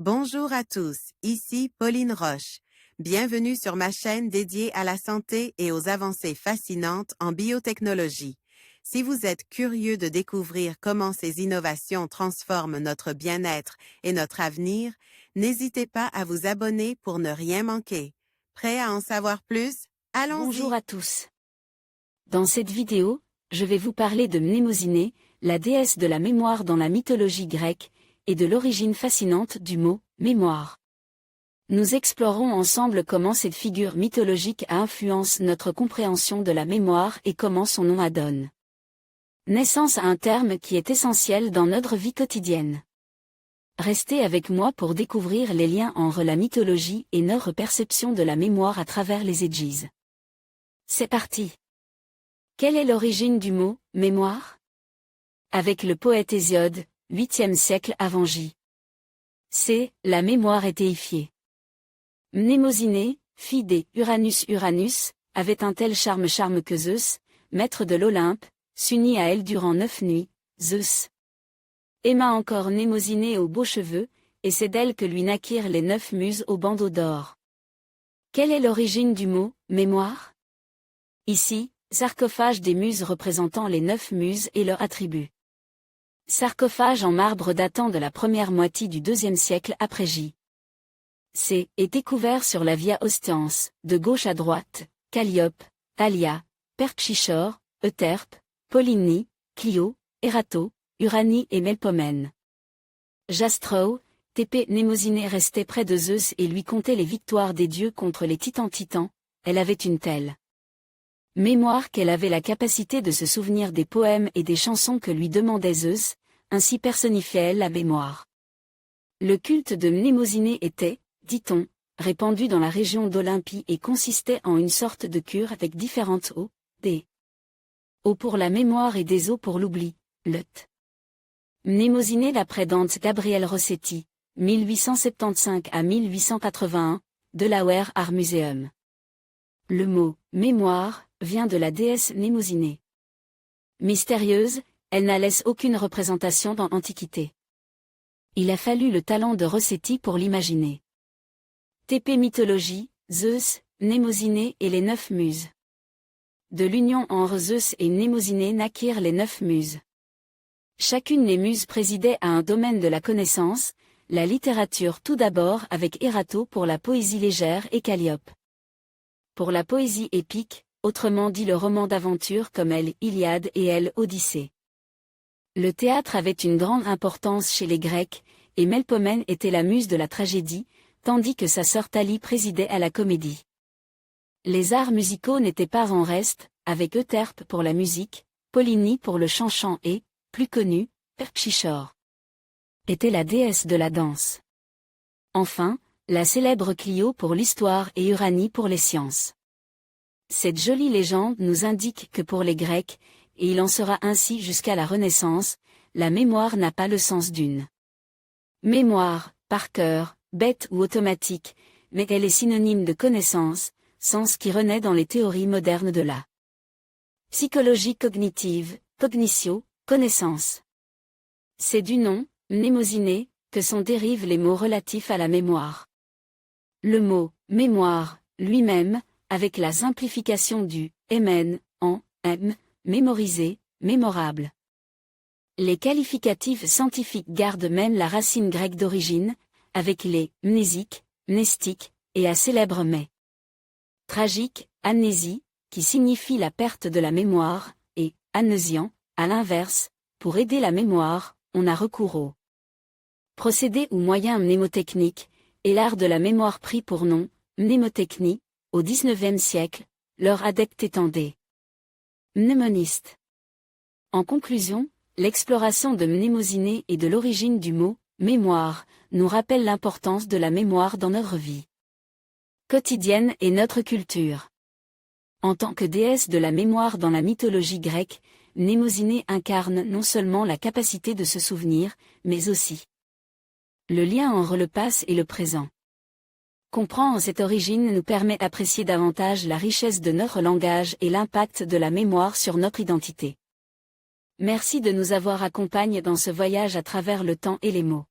Bonjour à tous, ici Pauline Roche. Bienvenue sur ma chaîne dédiée à la santé et aux avancées fascinantes en biotechnologie. Si vous êtes curieux de découvrir comment ces innovations transforment notre bien-être et notre avenir, n'hésitez pas à vous abonner pour ne rien manquer. Prêt à en savoir plus? Bonjour Allons-y! à tous. Dans cette vidéo, je vais vous parler de Mnémosyné, la déesse de la mémoire dans la mythologie grecque, et de l'origine fascinante du mot « mémoire ». Nous explorons ensemble comment cette figure mythologique influence notre compréhension de la mémoire et comment son nom adonne naissance à un terme qui est essentiel dans notre vie quotidienne. Restez avec moi pour découvrir les liens entre la mythologie et notre perception de la mémoire à travers les Ages. C'est parti! Quelle est l'origine du mot « mémoire » ? Avec le poète Hésiode, 8e siècle avant J. C. La mémoire est déifiée. Mnémosyné, fille des Uranus, avait un tel charme que Zeus, maître de l'Olympe, s'unit à elle durant 9 nuits. Zeus aima encore Mnémosyné aux beaux cheveux, et c'est d'elle que lui naquirent les 9 muses aux bandeaux d'or. Quelle est l'origine du mot « mémoire » ? Ici, sarcophage des muses représentant les 9 muses et leurs attributs. Sarcophage en marbre datant de la première moitié du IIe siècle après J. C. est découvert sur la Via Ostiens, de gauche à droite, Calliope, Thalia, Perpchichore, Euterpe, Polynie, Clio, Erato, Uranie et Melpomène. Jastrow, TP Mnémosyné restait près de Zeus et lui contait les victoires des dieux contre les titans, elle avait une telle mémoire qu'elle avait la capacité de se souvenir des poèmes et des chansons que lui demandait Zeus, ainsi personnifiait-elle la mémoire. Le culte de Mnémosyné était, dit-on, répandu dans la région d'Olympie et consistait en une sorte de cure avec différentes eaux, des eaux pour la mémoire et des eaux pour l'oubli, Lut. Mnémosyné d'après Dante Gabriel Rossetti, 1875 à 1881, Delaware Art Museum. Le mot « mémoire » vient de la déesse Mnémosyné. Mystérieuse, elle n'a laissé aucune représentation dans l'Antiquité. Il a fallu le talent de Rossetti pour l'imaginer. TP Mythologie, Zeus, Mnémosyné et les 9 muses. De l'union entre Zeus et Mnémosyné naquirent les 9 muses. Chacune des muses présidait à un domaine de la connaissance, la littérature tout d'abord avec Erato pour la poésie légère et Calliope pour la poésie épique, autrement dit le roman d'aventure comme elle Iliade et elle Odyssée. Le théâtre avait une grande importance chez les Grecs, et Melpomène était la muse de la tragédie, tandis que sa sœur Thalie présidait à la comédie. Les arts musicaux n'étaient pas en reste, avec Euterpe pour la musique, Polynie pour le chant et, plus connu, Perpchichore était la déesse de la danse. Enfin, la célèbre Clio pour l'histoire et Uranie pour les sciences. Cette jolie légende nous indique que pour les Grecs, et il en sera ainsi jusqu'à la Renaissance, la mémoire n'a pas le sens d'une mémoire, par cœur, bête ou automatique, mais elle est synonyme de connaissance, sens qui renaît dans les théories modernes de la psychologie cognitive, cognitio, connaissance. C'est du nom, Mnémosyné, que sont dérivés les mots relatifs à la mémoire. Le mot « mémoire » lui-même, avec la simplification du « émen » en « m », mémorisé, mémorable. Les qualificatifs scientifiques gardent même la racine grecque d'origine, avec les « mnésiques »,« mnestiques » et à célèbre mais tragique, amnésie, qui signifie la perte de la mémoire, et amnésiant, à l'inverse, pour aider la mémoire, on a recours au procédé ou moyen mnémotechnique, et l'art de la mémoire pris pour nom, mnémotechnie, au XIXe siècle, leur adepte étant des mnémonistes. En conclusion, l'exploration de Mnémosyné et de l'origine du mot « mémoire » nous rappelle l'importance de la mémoire dans notre vie quotidienne et notre culture. En tant que déesse de la mémoire dans la mythologie grecque, Mnémosyné incarne non seulement la capacité de se souvenir, mais aussi le lien entre le passé et le présent. Comprendre cette origine nous permet d'apprécier davantage la richesse de notre langage et l'impact de la mémoire sur notre identité. Merci de nous avoir accompagnés dans ce voyage à travers le temps et les mots.